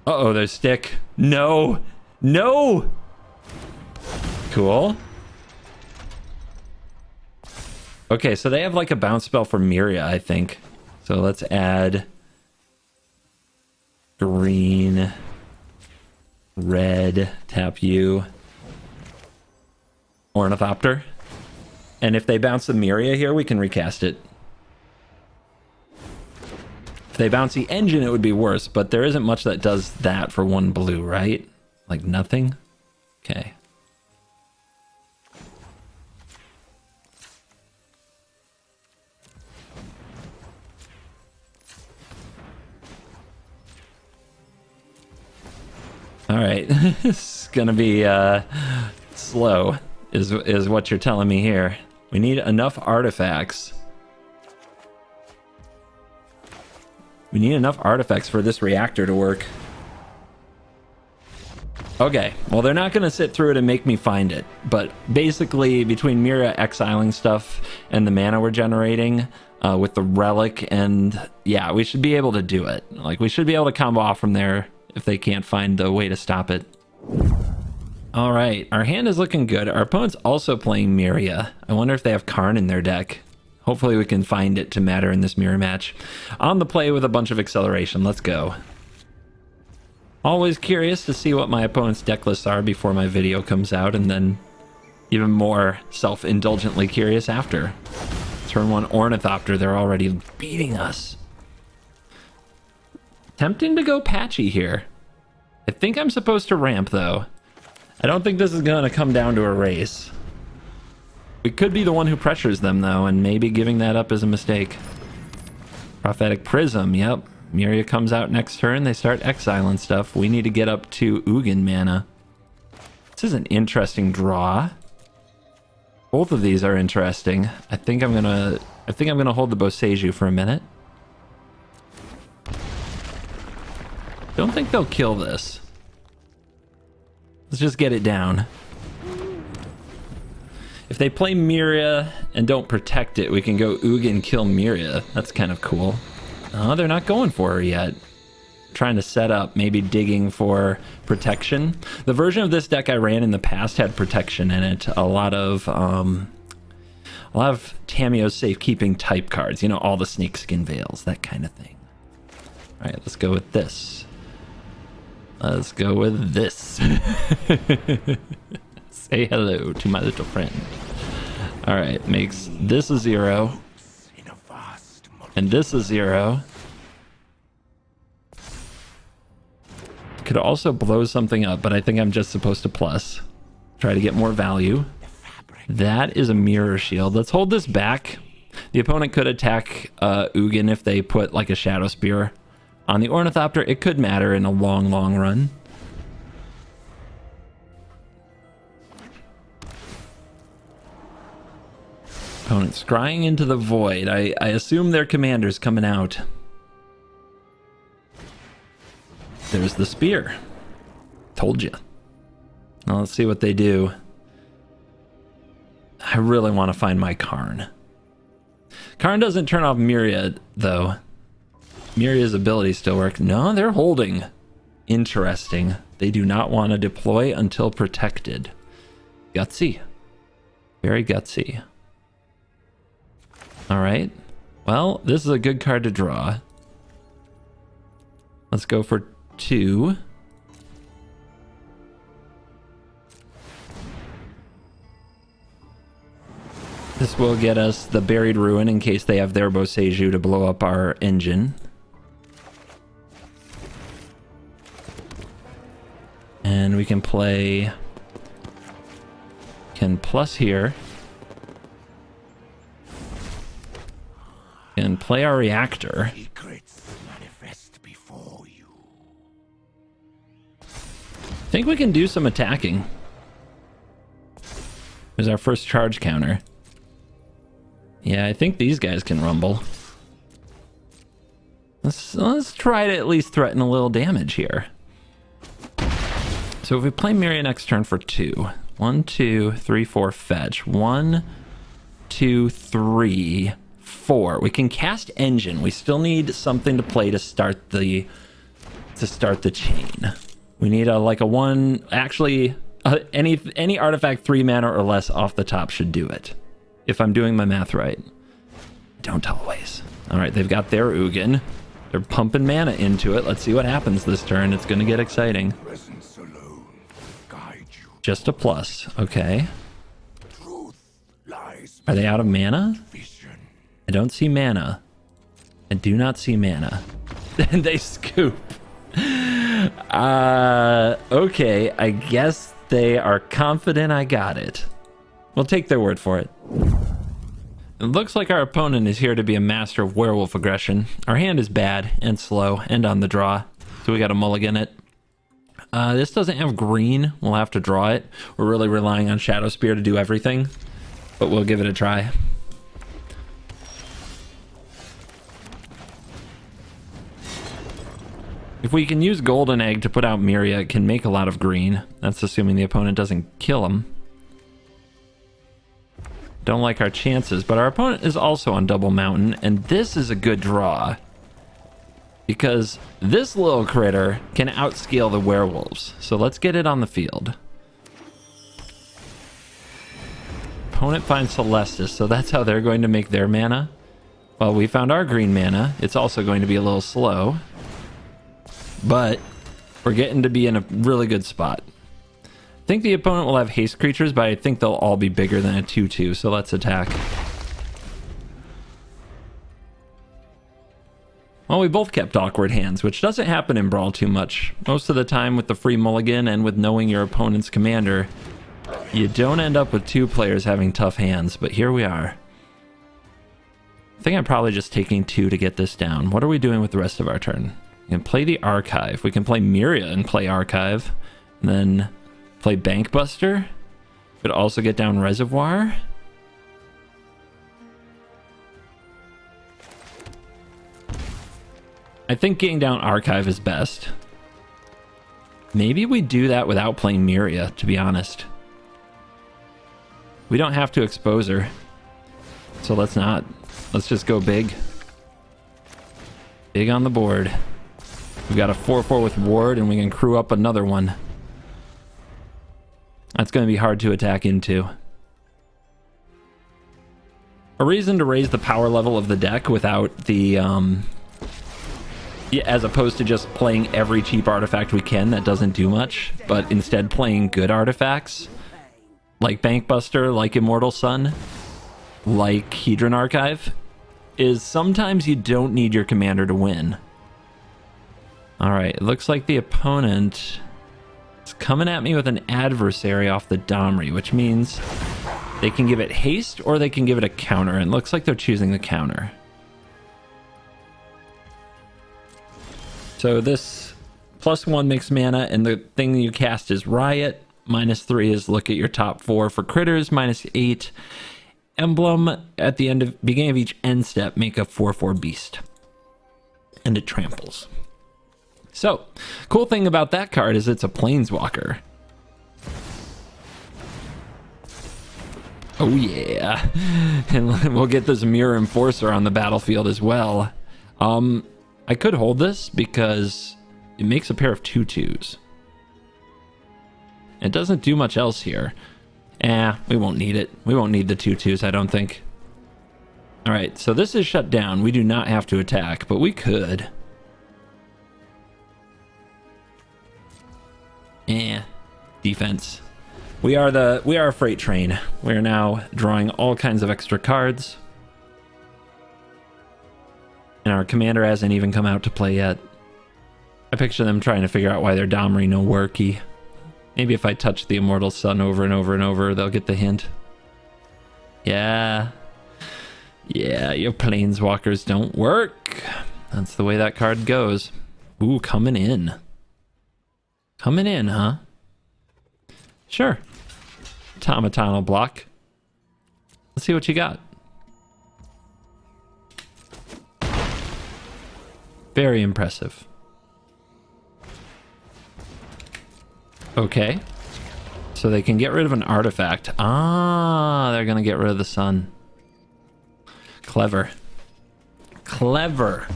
Uh-oh, there's stick. No! No! Cool. Okay, so they have like a bounce spell for Meria, I think. So let's add green, red, tap you, Ornithopter. And if they bounce the Meria here, we can recast it. If they bounce the engine, it would be worse, but there isn't much that does that for 1 blue, right? Like nothing? Okay. All right, this is gonna be slow, is what you're telling me here. We need enough artifacts. We need enough artifacts for this reactor to work. Okay, well, they're not gonna sit through it and make me find it, but basically between Mira exiling stuff and the mana we're generating with the relic, and yeah, we should be able to do it. Like, we should be able to combo off from there if they can't find the way to stop it. All right, our hand is looking good. Our opponent's also playing Meria. I wonder if they have Karn in their deck. Hopefully we can find it to matter in this mirror match. On the play with a bunch of acceleration. Let's go. Always curious to see what my opponent's deck lists are before my video comes out, and then even more self-indulgently curious after. Turn 1 Ornithopter, they're already beating us. Tempting to go patchy here. I think I'm supposed to ramp, though. I don't think this is going to come down to a race. We could be the one who pressures them, though, and maybe giving that up is a mistake. Prophetic Prism, yep. Meria comes out next turn. They start exiling stuff. We need to get up to Ugin mana. This is an interesting draw. Both of these are interesting. I think I'm gonna hold the Boseiju for a minute. Don't think they'll kill this. Let's just get it down. If they play Meria and don't protect it, we can go Ugin kill Meria. That's kind of cool. Oh, they're not going for her yet. Trying to set up, maybe digging for protection. The version of this deck I ran in the past had protection in it. A lot of Tamio's safekeeping type cards. You know, all the Snakeskin Veils, that kind of thing. All right, let's go with this. Let's go with this. Say hello to my little friend. All right, makes this a 0. And this a 0. Could also blow something up, but I think I'm just supposed to plus. Try to get more value. That is a mirror shield. Let's hold this back. The opponent could attack Ugin if they put like a Shadow Spear on the Ornithopter. It could matter in a long, long run. Opponent scrying into the void. I assume their commander's coming out. There's the spear. Told you. Now let's see what they do. I really want to find my Karn. Karn doesn't turn off Meria, though. Meria's abilities still work. No, they're holding. Interesting. They do not want to deploy until protected. Gutsy. Very gutsy. All right. Well, this is a good card to draw. Let's go for 2. This will get us the Buried Ruin in case they have their Boseiju to blow up our engine. And we can play... Can plus here. And play our reactor. I think we can do some attacking. There's our first charge counter. Yeah, I think these guys can rumble. Let's try to at least threaten a little damage here. So if we play Meria next turn for 2. 1, 2, 3, 4, fetch. 1, 2, 3, 4. We can cast engine. We still need something to play to start the chain. We need a like a 1. Actually, any artifact 3 mana or less off the top should do it. If I'm doing my math right. Don't always. All right, they've got their Ugin. They're pumping mana into it. Let's see what happens this turn. It's going to get exciting. Just a plus. Okay. Are they out of mana? I don't see mana. I do not see mana. And they scoop. Okay, I guess they are confident I got it. We'll take their word for it. It looks like our opponent is here to be a master of werewolf aggression. Our hand is bad and slow and on the draw, so we got to mulligan it. This doesn't have green. We'll have to draw it. We're really relying on Shadow Spear to do everything, but we'll give it a try. If we can use Golden Egg to put out Meria, it can make a lot of green. That's assuming the opponent doesn't kill him. Don't like our chances, but our opponent is also on Double Mountain, and this is a good draw. Because this little critter can outscale the werewolves. So let's get it on the field. Opponent finds Celestis, so that's how they're going to make their mana. Well, we found our green mana. It's also going to be a little slow. But we're getting to be in a really good spot. I think the opponent will have haste creatures, but I think they'll all be bigger than a 2/2, so let's attack. Well, we both kept awkward hands, which doesn't happen in Brawl too much. Most of the time with the free mulligan and with knowing your opponent's commander, you don't end up with 2 players having tough hands, but here we are. I think I'm probably just taking 2 to get this down. What are we doing with the rest of our turn? We can play the Archive. We can play Meria and play Archive. And then play Bankbuster. Could also get down Reservoir. I think getting down Archive is best. Maybe we do that without playing Meria, to be honest. We don't have to expose her. So let's not. Let's just go big. Big on the board. We've got a 4/4 with Ward, and we can crew up another one. That's going to be hard to attack into. A reason to raise the power level of the deck without the... as opposed to just playing every cheap artifact we can that doesn't do much, but instead playing good artifacts, like Bankbuster, like Immortal Sun, like Hedron Archive, is sometimes you don't need your commander to win. All right, it looks like the opponent is coming at me with an adversary off the Domri, which means they can give it haste or they can give it a counter. And it looks like they're choosing the counter. So this +1 makes mana, and the thing you cast is Riot. -3 is look at your top 4 for critters. -8 emblem at the beginning of each end step, make a 4/4 beast. And it tramples. So, cool thing about that card is it's a planeswalker. Oh yeah. And we'll get this Mirror Enforcer on the battlefield as well. I could hold this because it makes a pair of 2/2s. It doesn't do much else here. We won't need it. We won't need the 2/2s, I don't think. All right, so this is shut down. We do not have to attack, but we could. Defense. We are a freight train. We are now drawing all kinds of extra cards. And our commander hasn't even come out to play yet. I picture them trying to figure out why their Domri no worky. Maybe if I touch the Immortal Sun over and over and over, they'll get the hint. Yeah, your planeswalkers don't work. That's the way that card goes. Ooh, coming in. Coming in, huh? Sure. Automaton will block. Let's see what you got. Very impressive. Okay. So they can get rid of an artifact. They're going to get rid of the sun. Clever. Clever.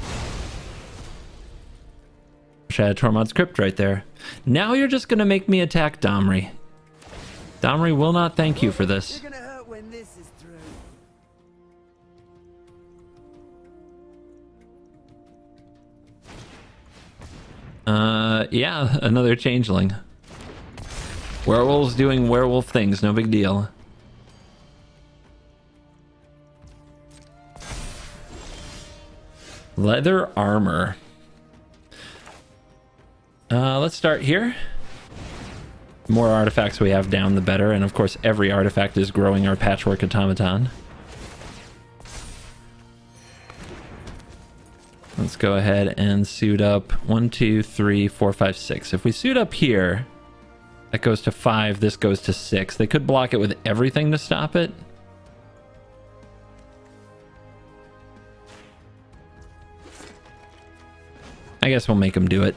Shadow Tormod's Crypt right there. Now you're just going to make me attack Domri. Domri will not thank you for this. You're gonna hurt when this is through. Yeah, another changeling. Werewolves doing werewolf things, no big deal. Leather armor. Let's start here. The more artifacts we have down, the better. And of course, every artifact is growing our patchwork automaton. Let's go ahead and suit up 1, 2, 3, 4, 5, 6. If we suit up here, that goes to 5. This goes to 6. They could block it with everything to stop it. I guess we'll make them do it.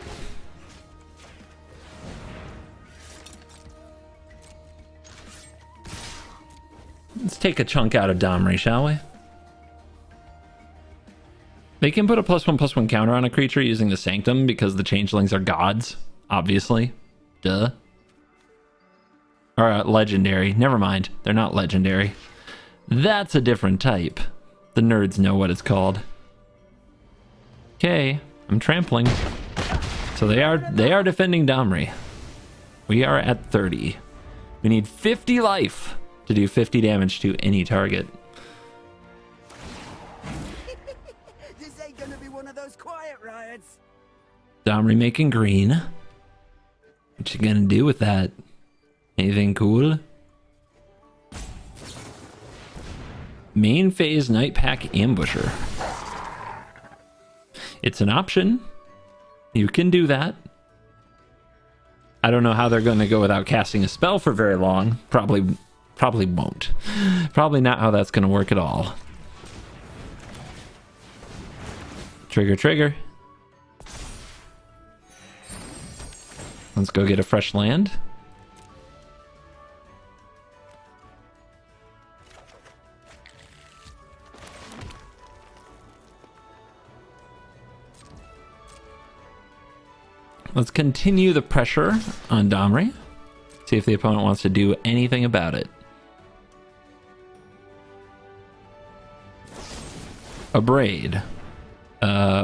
Let's take a chunk out of Domri, shall we? They can put a +1/+1 counter on a creature using the Sanctum because the changelings are gods, obviously. Duh. Or legendary. Never mind. They're not legendary. That's a different type. The nerds know what it's called. Okay, I'm trampling. So they are defending Domri. We are at 30. We need 50 life to do 50 damage to any target. This ain't gonna be one of those quiet riots. Domri making green. What you gonna do with that? Anything cool? Main phase Night Pack Ambusher. It's an option. You can do that. I don't know how they're going to go without casting a spell for very long. Probably won't. Probably not how that's going to work at all. Trigger. Let's go get a fresh land. Let's continue the pressure on Domri. See if the opponent wants to do anything about it. Abrade.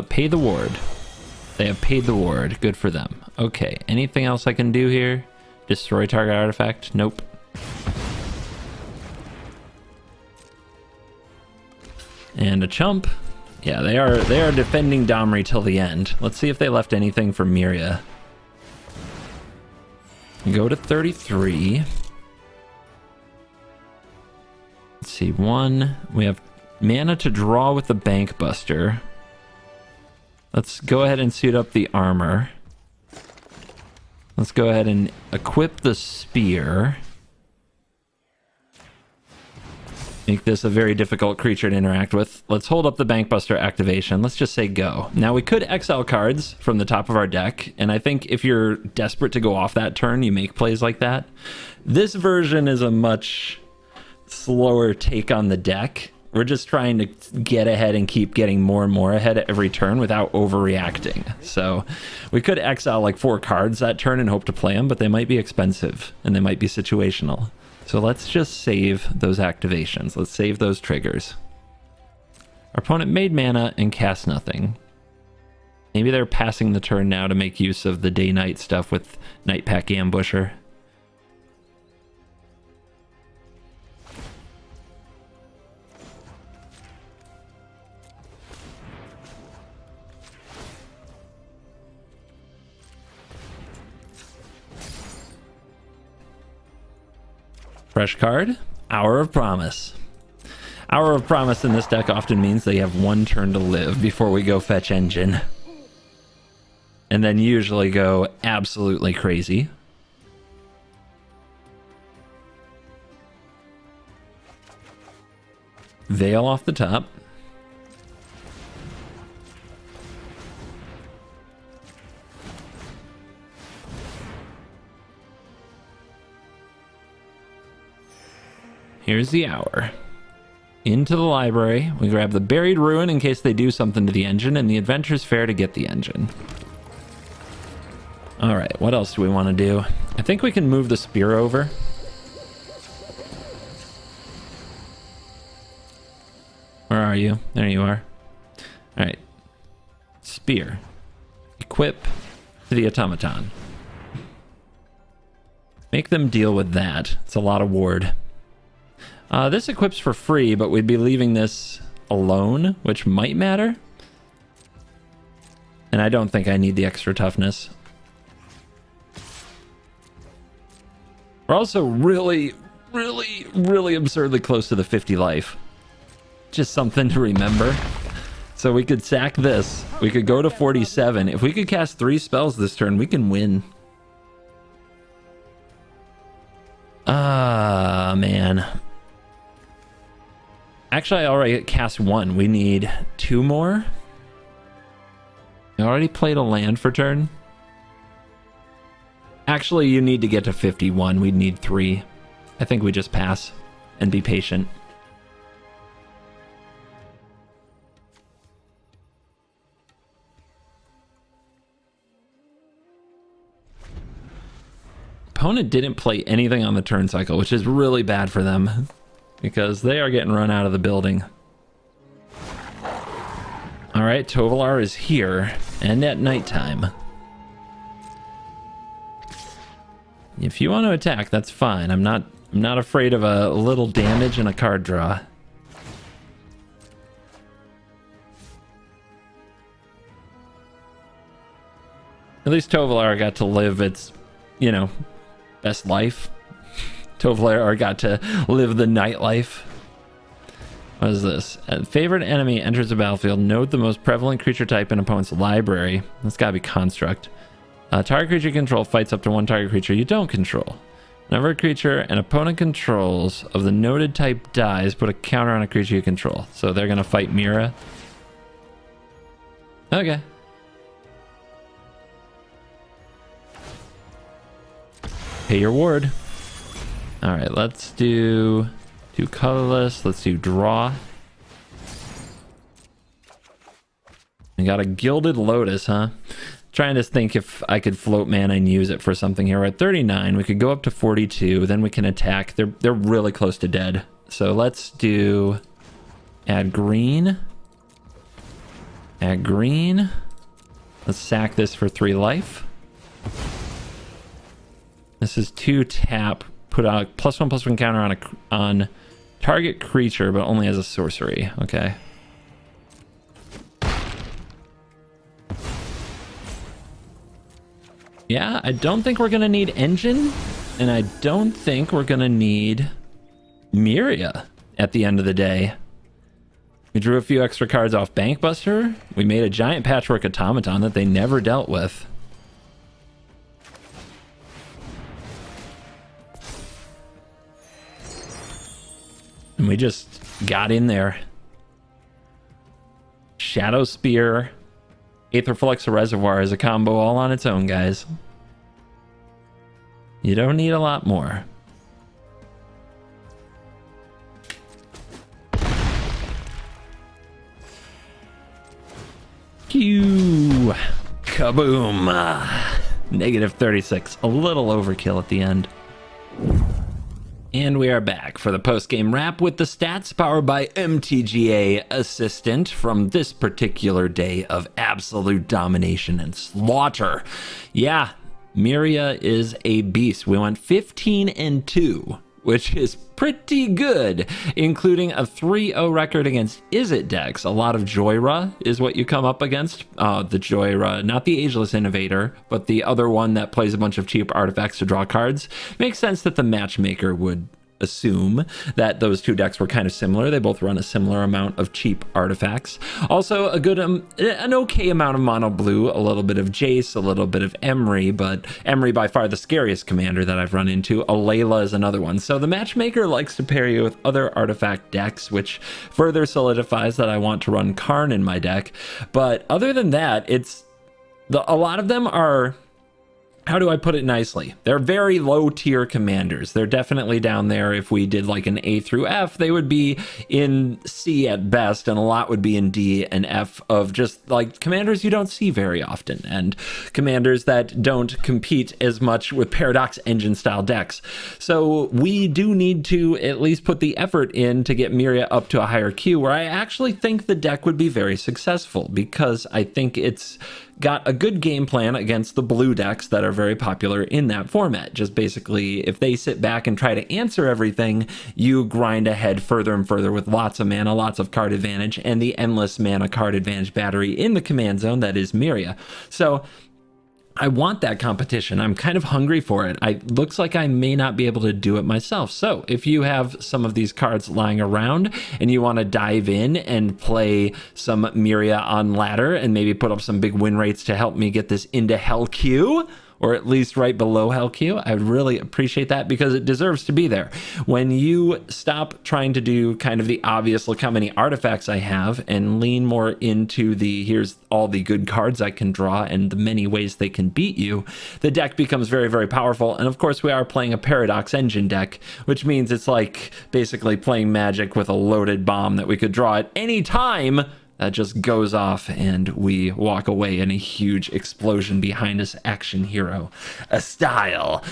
Pay the ward. They have paid the ward. Good for them. Okay, anything else I can do here? Destroy target artifact? Nope. And a chump. Yeah, they are defending Domri till the end. Let's see if they left anything for Meria. Go to 33. Let's see, 1. We have mana to draw with the Bank Buster. Let's go ahead and suit up the armor. Let's go ahead and equip the spear. Make this a very difficult creature to interact with. Let's hold up the Bankbuster activation. Let's just say go. Now we could exile cards from the top of our deck, and I think if you're desperate to go off that turn, you make plays like that. This version is a much slower take on the deck. We're just trying to get ahead and keep getting more and more ahead at every turn without overreacting. So we could exile like 4 cards that turn and hope to play them, but they might be expensive and they might be situational. So let's just save those activations. Let's save those triggers. Our opponent made mana and cast nothing. Maybe they're passing the turn now to make use of the day-night stuff with Night Pack Ambusher. Fresh card, Hour of Promise. Hour of Promise in this deck often means they have 1 turn to live before we go fetch Engine. And then usually go absolutely crazy. Veil off the top. Here's the Hour. Into the library. We grab the Buried Ruin in case they do something to the engine, and the Adventurer's Fair to get the engine. Alright, what else do we want to do? I think we can move the spear over. Where are you? There you are. Alright. Spear. Equip to the automaton. Make them deal with that. It's a lot of ward. This equips for free, but we'd be leaving this alone, which might matter. And I don't think I need the extra toughness. We're also really absurdly close to the 50 life. Just something to remember. So we could sack this. We could go to 47. If we could cast 3 spells this turn, we can win. Ah, man. Actually, I already cast 1. We need 2 more. I already played a land for turn. Actually, you need to get to 51. We'd need 3. I think we just pass and be patient. Opponent didn't play anything on the turn cycle, which is really bad for them. Because they are getting run out of the building. Alright, Tovolar is here. And at nighttime. If you want to attack, that's fine. I'm not afraid of a little damage and a card draw. At least Tovolar got to live its, you know, best life. Tovolar got to live the nightlife. What is this? A favorite enemy enters the battlefield. Note the most prevalent creature type in opponent's library. That's gotta be Construct. Target creature you control fights up to 1 target creature you don't control. Whenever a creature an opponent controls of the noted type dies, put a counter on a creature you control. So they're gonna fight Mira. Okay. Pay your ward. Alright, let's do colorless. Let's do draw. I got a Gilded Lotus, huh? Trying to think if I could float mana and use it for something here. We're at 39. We could go up to 42. Then we can attack. They're really close to dead. So let's do add green. Add green. Let's sack this for 3 life. This is 2 tap. Put a +1/+1 counter on target creature, but only as a sorcery. Okay. Yeah, I don't think we're going to need Engine, and I don't think we're going to need Meria at the end of the day. We drew a few extra cards off Bankbuster. We made a giant Patchwork Automaton that they never dealt with. And we just got in there. Shadow Spear, Aetherflux Reservoir is a combo all on its own, guys. You don't need a lot more. Pew! Kaboom! Negative 36. A little overkill at the end. And we are back for the post-game wrap with the stats powered by MTGA Assistant from this particular day of absolute domination and slaughter. Yeah, Meria is a beast. We went 15-2, which is pretty good, including a 3-0 record against Izzet decks. A lot of Joyra is what you come up against. The Joyra, not the Ageless Innovator, but the other one that plays a bunch of cheap artifacts to draw cards. Makes sense that the matchmaker would assume that those two decks were kind of similar. They both run a similar amount of cheap artifacts. Also a good an okay amount of mono blue, a little bit of Jace, a little bit of Emery, but Emery by far the scariest commander that I've run into. Alayla is another one. So the matchmaker likes to pair you with other artifact decks, which further solidifies that I want to run Karn in my deck. But other than that, a lot of them are, how do I put it nicely? They're very low tier commanders. They're definitely down there. If we did like an A through F, they would be in C at best, and a lot would be in D and F of just like commanders you don't see very often, and commanders that don't compete as much with Paradox Engine style decks. So we do need to at least put the effort in to get Meria up to a higher Q, where I actually think the deck would be very successful, because I think it's got a good game plan against the blue decks that are very popular in that format. Just basically, if they sit back and try to answer everything, you grind ahead further and further with lots of mana, lots of card advantage, and the endless mana card advantage battery in the command zone that is Meria. So I want that competition. I'm kind of hungry for it. Looks like I may not be able to do it myself. So if you have some of these cards lying around and you want to dive in and play some Meria on ladder and maybe put up some big win rates to help me get this into Hell Q, or at least right below Hell Q, I would really appreciate that, because it deserves to be there. When you stop trying to do kind of the obvious, look how many artifacts I have, and lean more into the here's all the good cards I can draw and the many ways they can beat you, the deck becomes very, very powerful. And of course we are playing a Paradox Engine deck, which means it's like basically playing Magic with a loaded bomb that we could draw at any time. That just goes off and we walk away in a huge explosion behind us, action hero style.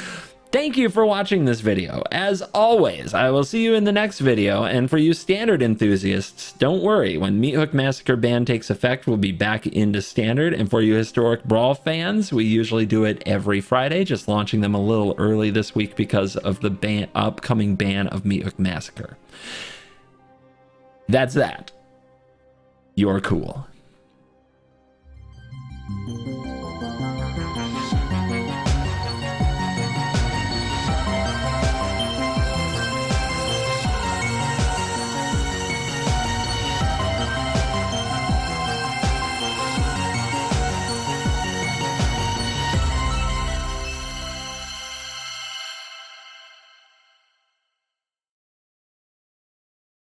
Thank you for watching this video. As always, I will see you in the next video, and for you standard enthusiasts, don't worry, when Meathook Massacre ban takes effect, we'll be back into standard, and for you historic Brawl fans, we usually do it every Friday, just launching them a little early this week because of the upcoming ban of Meathook Massacre. That's that. You're cool.